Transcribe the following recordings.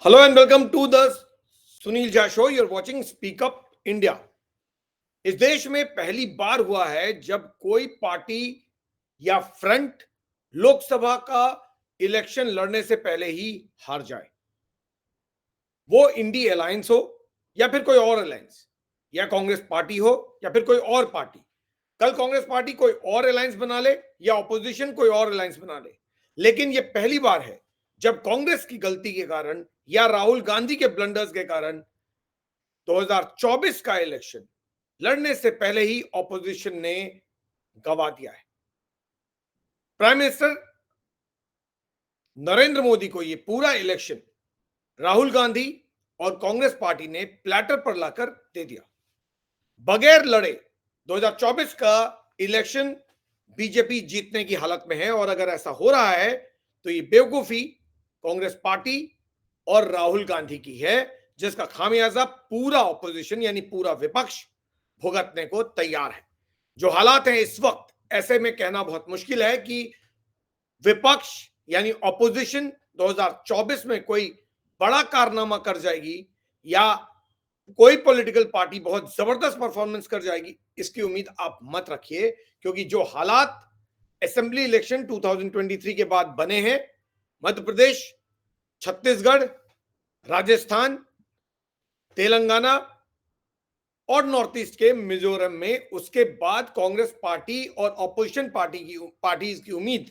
Hello and welcome to the Sunil Jha Show. You're watching Speak Up India. इस देश में पहली बार हुआ है जब कोई पार्टी या फ्रंट लोकसभा का इलेक्शन लड़ने से पहले ही हार जाए। वो इंडी अलायंस हो या फिर कोई और अलायंस, या कांग्रेस पार्टी हो या फिर कोई और पार्टी। कल कांग्रेस पार्टी कोई और अलायंस बना ले या ऑपोजिशन कोई और अलायंस बना ले, लेकिन ये पहली बार है जब कांग्रेस की गलती के कारण या राहुल गांधी के ब्लंडर्स के कारण 2024 का इलेक्शन लड़ने से पहले ही ऑपोजिशन ने गंवा दिया है। प्राइम मिनिस्टर नरेंद्र मोदी को ये पूरा इलेक्शन राहुल गांधी और कांग्रेस पार्टी ने प्लेटर पर लाकर दे दिया। बगैर लड़े 2024 का इलेक्शन बीजेपी जीतने की हालत में है, और अगर ऐसा हो रहा है तो ये बेवकूफी कांग्रेस पार्टी और राहुल गांधी की है, जिसका खामियाजा पूरा ऑपोजिशन यानी पूरा विपक्ष भुगतने को तैयार है। जो हालात हैं इस वक्त, ऐसे में कहना बहुत मुश्किल है कि विपक्ष यानी ऑपोजिशन 2024 में कोई बड़ा कारनामा कर जाएगी या कोई पॉलिटिकल पार्टी बहुत जबरदस्त परफॉर्मेंस कर जाएगी, इसकी उम्मीद आप मत रखिए, क्योंकि जो हालात असेंबली इलेक्शन 2023 के बाद बने हैं, मध्य प्रदेश, छत्तीसगढ़, राजस्थान, तेलंगाना और नॉर्थ ईस्ट के मिजोरम में, उसके बाद कांग्रेस पार्टी और ऑपोजिशन पार्टीज की उम्मीद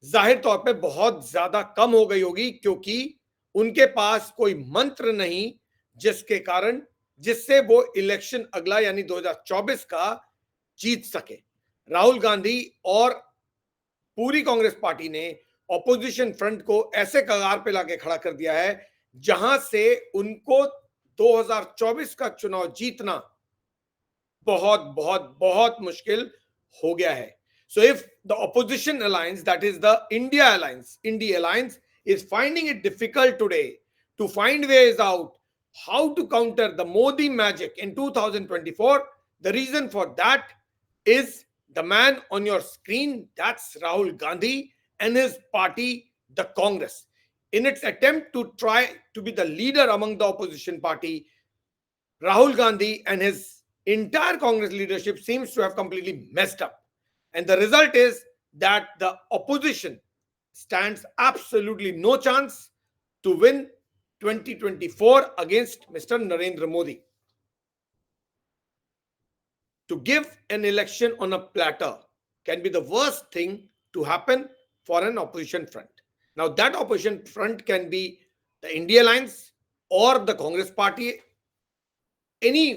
जाहिर तौर पे बहुत ज्यादा कम हो गई होगी, क्योंकि उनके पास कोई मंत्र नहीं जिससे वो इलेक्शन अगला यानी 2024 का जीत सके। राहुल गांधी और पूरी कांग्रेस पार्टी ने ऑपोजिशन फ्रंट को ऐसे कगार पे लाके खड़ा कर दिया है जहां से उनको 2024 का चुनाव जीतना बहुत बहुत बहुत मुश्किल हो गया है। So if the opposition alliance, that is the Indy Alliance, is finding it difficult today to find ways out how to counter the Modi magic in 2024, the reason for that is the man on your screen, that's Rahul Gandhi and his party, the Congress. In its attempt to try to be the leader among the opposition party, Rahul Gandhi and his entire Congress leadership seems to have completely messed up. And the result is that the opposition stands absolutely no chance to win 2024 against Mr. Narendra Modi. To give an election on a platter can be the worst thing to happen for an opposition front. Now, that opposition front can be the India Alliance or the Congress Party,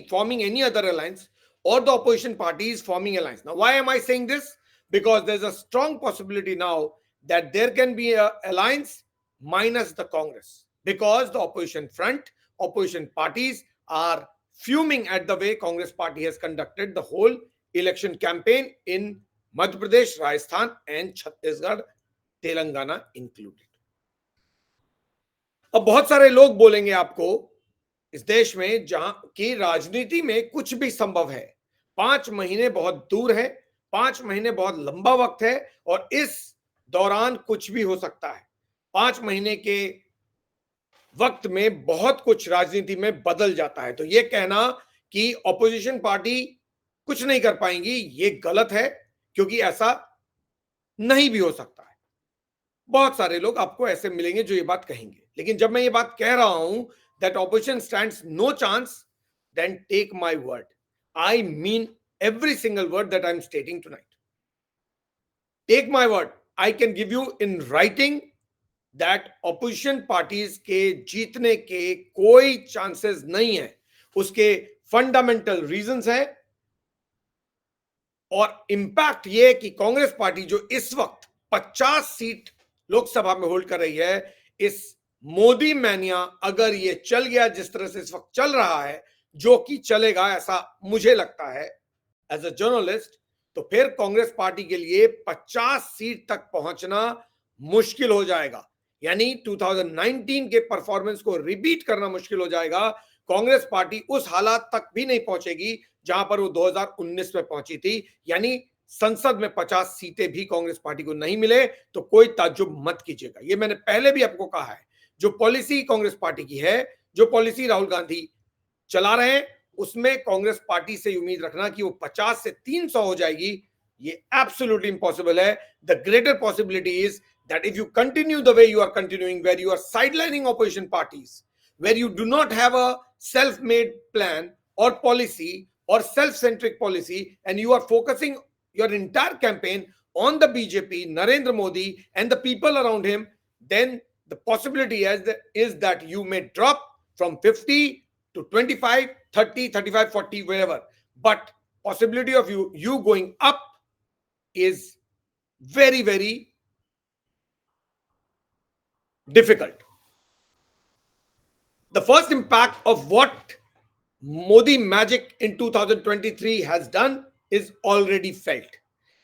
forming any other alliance, or the opposition parties forming alliance. Now, why am I saying this? Because there's a strong possibility now that there can be an alliance minus the Congress, because the opposition front, opposition parties are fuming at the way Congress party has conducted the whole election campaign in Madhya Pradesh, Rajasthan and Chhattisgarh, Telangana included. अब बहुत सारे लोग बोलेंगे आपको, इस देश में जहां की राजनीति में कुछ भी संभव है, 5 महीने बहुत दूर है, 5 महीने बहुत लंबा वक्त है और इस दौरान कुछ भी हो सकता है। 5 महीने के वक्त में बहुत कुछ राजनीति में बदल जाता है। तो ये कहना कि ऑपोजिशन पार्टी कुछ नहीं कर पाएंगी, ये गलत है, क्योंकि ऐसा नहीं भी हो सकता है। बहुत सारे लोग आपको ऐसे मिलेंगे जो ये बात कहेंगे, लेकिन जब मैं ये बात कह रहा हूं that opposition stands no chance, then take my word. I mean every single word that I'm stating tonight. Take my word. I can give you in writing that opposition parties के जीतने के कोई chances नहीं है। उसके fundamental reasons है, और impact ये कि कांग्रेस पार्टी जो इस वक्त 50 सीट लोकसभा में होल्ड कर रही है, इस मोदी मैनिया अगर ये चल गया जिस तरह से इस वक्त चल रहा है, जो कि चलेगा ऐसा मुझे लगता है एज अ जर्नलिस्ट, तो फिर कांग्रेस पार्टी के लिए 50 सीट तक पहुंचना मुश्किल हो जाएगा। यानी 2019 के परफॉर्मेंस को रिपीट करना मुश्किल हो जाएगा। कांग्रेस पार्टी उस हालात तक भी नहीं पहुंचेगी जहां पर वो 2019 में पहुंची थी, यानी संसद में 50 सीटें भी कांग्रेस पार्टी को नहीं मिले तो कोई ताज्जुब मत कीजिएगा। ये मैंने पहले भी आपको कहा है, जो पॉलिसी कांग्रेस पार्टी की है, जो पॉलिसी राहुल गांधी चला रहे हैं, उसमें कांग्रेस पार्टी से उम्मीद रखना कि वो 50 से 300 हो जाएगी, ये एब्सोल्युटली इम्पॉसिबल है. The greater possibility is that if you continue the way you are continuing, where you are sidelining opposition parties, where you do not have a self-made plan or policy or self-centric policy, and you are focusing your entire campaign on the BJP, Narendra Modi, and the people around him, then the possibility is that you may drop from 50 to 25, 30, 35, 40, wherever. But possibility of you going up is very, very difficult. The first impact of what Modi magic in 2023 has done is already felt.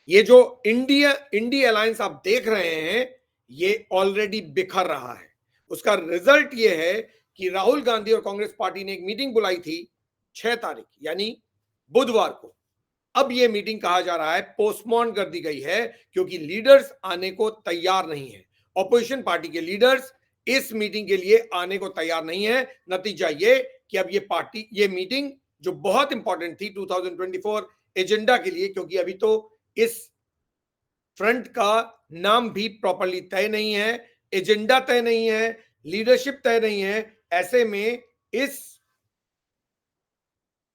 ये जो INDI alliance आप देख रहे हैं, ये already बिखर रहा है. उसका रिजल्ट ये है कि राहुल गांधी और कांग्रेस पार्टी ने एक मीटिंग बुलाई थी 6 तारीख यानी बुधवार को. अब ये मीटिंग कहा जा रहा है पोस्टपोन कर दी गई है क्योंकि लीडर्स आने को तैयार नहीं है. ऑपोजिशन पार्टी के लीडर्स इस मीटिंग के लिए आने को तैयार नहीं है. नतीजा ये कि अब ये मीटिंग जो बहुत इंपॉर्टेंट थी 2024 एजेंडा के लिए, क्योंकि अभी तो इस फ्रंट का नाम भी प्रॉपर्ली तय नहीं है, एजेंडा तय नहीं है, लीडरशिप तय नहीं है, ऐसे में इस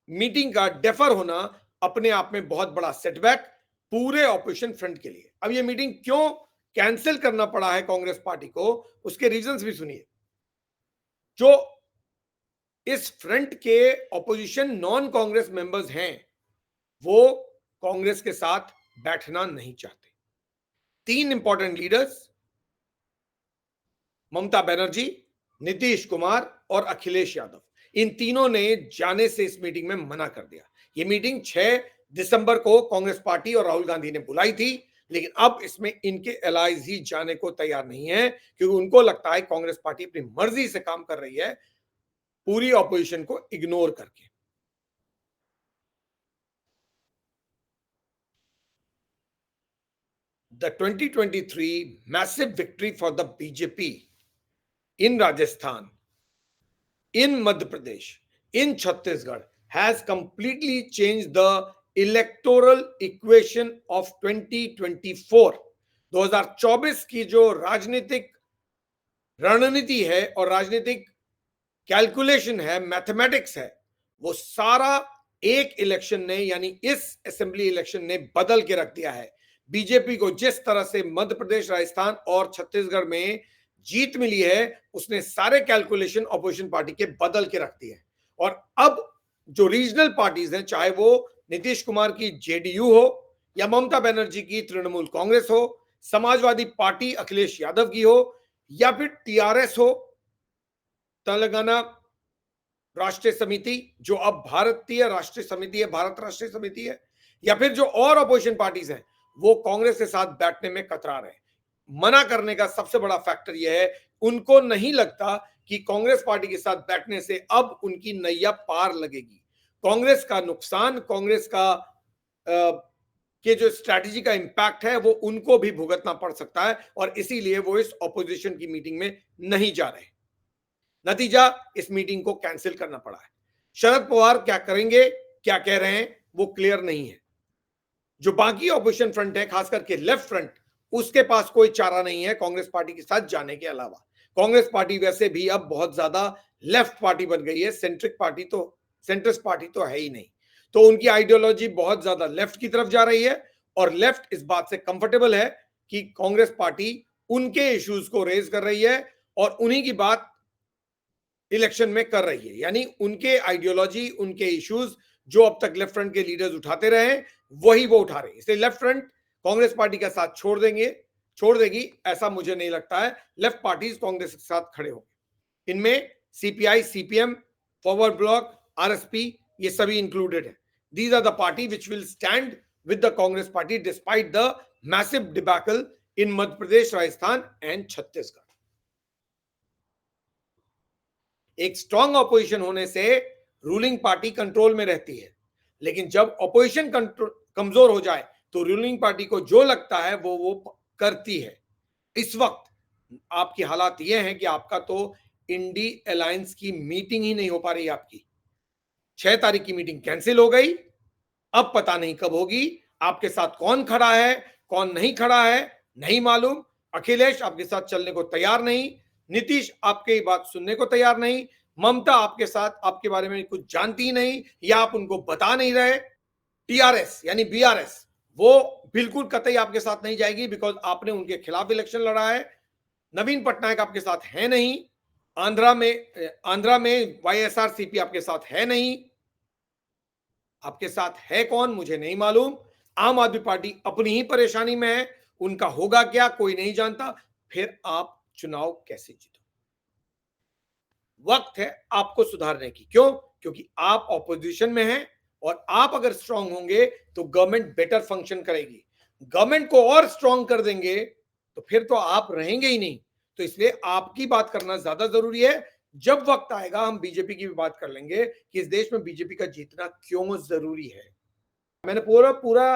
मीटिंग का डेफर होना अपने आप में बहुत बड़ा सेटबैक पूरे ऑपोजिशन फ्रंट के लिए. अब ये मीटिंग क्यों कैंसिल करना पड़ा है कांग्रेस पार्टी को, उसके रीजंस भी सुनिए. जो इस फ्रंट के ऑपोजिशन नॉन कांग्रेस मेंबर्स हैं, वो कांग्रेस के साथ बैठना नहीं चाहते. 3 इंपॉर्टेंट लीडर्स ममता बनर्जी, नीतीश कुमार और अखिलेश यादव, इन तीनों ने जाने से इस मीटिंग में मना कर दिया. ये मीटिंग 6 दिसंबर को कांग्रेस पार्टी और राहुल गांधी ने बुलाई थी, लेकिन अब इसमें इनके एलाइज ही जाने को तैयार नहीं है क्योंकि उनको लगता है कांग्रेस पार्टी अपनी मर्जी से काम कर रही है, पूरी ऑपोजिशन को इग्नोर करके. The 2023 massive victory for the BJP in Rajasthan, in Madhya Pradesh, in Chhattisgarh has completely changed the electoral equation of 2024. 2024 की जो राजनीतिक रणनीति है और राजनीतिक कैलकुलेशन है, मैथमेटिक्स है, वो सारा एक इलेक्शन ने यानी इस असेंबली इलेक्शन ने बदल के रख दिया है. बीजेपी को जिस तरह से मध्य प्रदेश, राजस्थान और छत्तीसगढ़ में जीत मिली है, उसने सारे कैलकुलेशन ऑपोजिशन पार्टी के बदल के रख दिए. और अब जो रीजनल पार्टीज हैं, चाहे वो नीतीश कुमार की जेडीयू हो या ममता बनर्जी की तृणमूल कांग्रेस हो, समाजवादी पार्टी अखिलेश यादव की हो या फिर टीआरएस हो, तेलंगाना राष्ट्रीय समिति जो अब भारतीय राष्ट्रीय समिति है, भारत राष्ट्रीय समिति है, या फिर जो और ऑपोजिशन पार्टीज हैं, वो कांग्रेस के साथ बैठने में कतरा रहे. मना करने का सबसे बड़ा फैक्टर यह है, उनको नहीं लगता कि कांग्रेस पार्टी के साथ बैठने से अब उनकी नैया पार लगेगी. कांग्रेस का नुकसान, कांग्रेस का के जो स्ट्रैटेजी का इंपैक्ट है, वो उनको भी भुगतना पड़ सकता है और इसीलिए वो इस ऑपोजिशन की मीटिंग में नहीं जा रहे. नतीजा, इस मीटिंग को कैंसिल करना पड़ा है. शरद पवार क्या करेंगे, क्या कह रहे हैं, वो क्लियर नहीं है. जो बाकी ऑपोजिशन फ्रंट है, खास करके लेफ्ट फ्रंट, उसके पास कोई चारा नहीं है कांग्रेस पार्टी के साथ जाने के अलावा. कांग्रेस पार्टी वैसे भी अब बहुत ज्यादा लेफ्ट पार्टी बन गई है, सेंट्रिस्ट पार्टी तो है ही नहीं. तो उनकी आइडियोलॉजी बहुत ज्यादा लेफ्ट की तरफ जा रही है और लेफ्ट इस बात से कंफर्टेबल है कि कांग्रेस पार्टी उनके इश्यूज को रेज कर रही है और उन्हीं की बात इलेक्शन में कर रही है. यानी उनके आइडियोलॉजी, उनके इश्यूज जो अब तक लेफ्ट फ्रंट के लीडर्स उठाते रहे, वही वो उठा रहे हैं. इसलिए लेफ्ट फ्रंट कांग्रेस पार्टी का साथ छोड़ देगी, ऐसा मुझे नहीं लगता है. लेफ्ट पार्टीज कांग्रेस के साथ खड़े होंगे. इनमें CPI, CPM, forward block, RSP, ये सभी इंक्लूडेड है. These are the party which will stand with the Congress party despite the massive debacle in Madhya Pradesh, Rajasthan and Chhattisgarh. एक स्ट्रॉन्ग ऑपोजिशन होने से रूलिंग पार्टी कंट्रोल में रहती है, लेकिन जब ऑपोजिशन कमजोर हो जाए तो रूलिंग पार्टी को जो लगता है वो करती है. इस वक्त आपकी हालात ये हैं कि आपका तो इंडी अलायंस की मीटिंग ही नहीं हो पा रही। आपकी 6 तारीख की मीटिंग कैंसिल हो गई, अब पता नहीं कब होगी। आपके साथ कौन खड़ा है, कौन नहीं खड़ा है, नहीं मालूम। अखिलेश आपके साथ चलने को तैयार नहीं, नीतीश आपकी बात सुनने को तैयार नहीं, ममता आपके साथ आपके बारे में कुछ जानती ही नहीं या आप उनको बता नहीं रहे। टीआरएस यानी बीआरएस वो बिल्कुल कतई आपके साथ नहीं जाएगी, बिकॉज आपने उनके खिलाफ इलेक्शन लड़ा है। नवीन पटनायक आपके साथ है नहीं, आंध्रा में वाईएसआरसीपी आपके साथ है नहीं, आपके साथ है कौन मुझे नहीं मालूम। आम आदमी पार्टी अपनी ही परेशानी में है, उनका होगा क्या कोई नहीं जानता। फिर आप चुनाव कैसे जीतो? वक्त है आपको सुधारने की। क्यों? क्योंकि आप ऑपोजिशन में हैं और आप अगर स्ट्रांग होंगे तो गवर्नमेंट बेटर फंक्शन करेगी। गवर्नमेंट को और स्ट्रांग कर देंगे तो फिर तो आप रहेंगे ही नहीं। तो इसलिए आपकी बात करना ज्यादा जरूरी है। जब वक्त आएगा हम बीजेपी की भी बात कर लेंगे कि इस देश में बीजेपी का जीतना क्यों जरूरी है। मैंने पूरा पूरा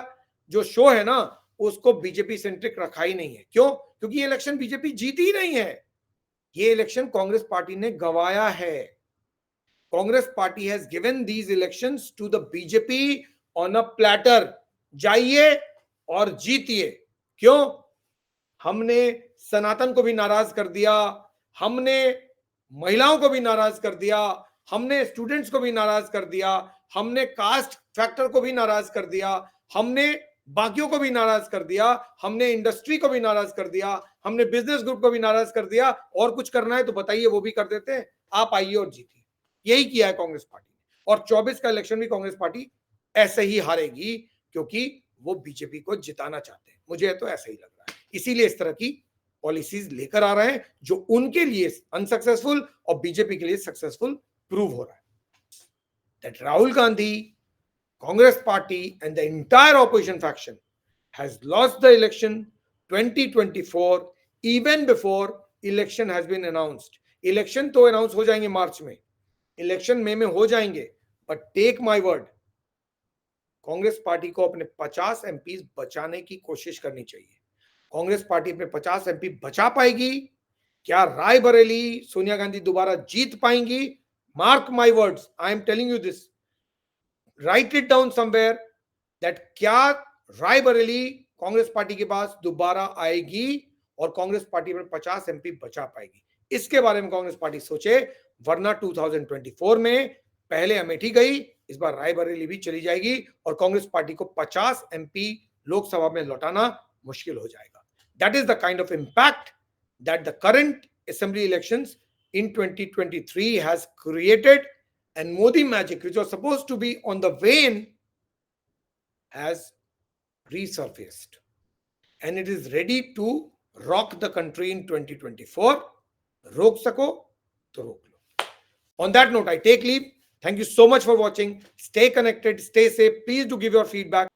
जो शो है ना उसको बीजेपी सेंट्रिक रखा ही नहीं है। क्यों? क्योंकि ये इलेक्शन बीजेपी जीती ही नहीं है, ये इलेक्शन कांग्रेस पार्टी ने गंवाया है। Congress party has given these elections to the BJP on a platter. जाइए और जीतिए। क्यों? हमने सनातन को भी नाराज कर दिया, हमने महिलाओं को भी नाराज कर दिया, हमने स्टूडेंट्स को भी नाराज कर दिया, हमने कास्ट फैक्टर को भी नाराज कर दिया, हमने बाकियों को भी नाराज कर दिया, हमने इंडस्ट्री को भी नाराज कर दिया, हमने बिजनेस ग्रुप को भी नाराज कर दिया। और कुछ करना है तो बताइए, वो भी कर देते हैं। आप आइए और जीतिए। यही किया है कांग्रेस पार्टी ने। और 24 का इलेक्शन भी कांग्रेस पार्टी ऐसे ही हारेगी, क्योंकि वो बीजेपी को जिताना चाहते हैं। मुझे तो ऐसा ही लग रहा है, इसीलिए इस तरह की पॉलिसीज लेकर आ रहे हैं जो उनके लिए अनसक्सेसफुल और बीजेपी के लिए सक्सेसफुल प्रूव हो रहा है। That Rahul Gandhi, Congress party and the entire opposition faction has lost the election 2024 even before election has been announced. Election तो अनाउंस हो जाएंगे मार्च में, इलेक्शन मई में हो जाएंगे, but take my word, Congress party को अपने 50 एमपी बचाने की कोशिश करनी चाहिए। कांग्रेस पार्टी अपने 50 एमपी बचा पाएगी क्या? रायबरेली सोनिया गांधी दोबारा जीत पाएंगी? Mark my words, I am telling you this, right it down somewhere, that क्या रायबरेली कांग्रेस पार्टी के पास दोबारा आएगी और कांग्रेस पार्टी में 50 एमपी बचा पाएगी? इसके बारे में कांग्रेस पार्टी सोचे, वरना 2024 में पहले अमेठी गई, इस बार रायबरेली भी चली जाएगी और कांग्रेस पार्टी को 50 एमपी लोकसभा में लौटाना मुश्किल हो जाएगा। That is the kind of impact that the current assembly elections in 2023 has created, and Modi magic, which was supposed to be on the wane, has resurfaced and it is ready to rock the country in 2024. रोक सको तो रोक लो। On that note, I take leave. Thank you so much for watching. Stay connected, stay safe. Please do give your feedback.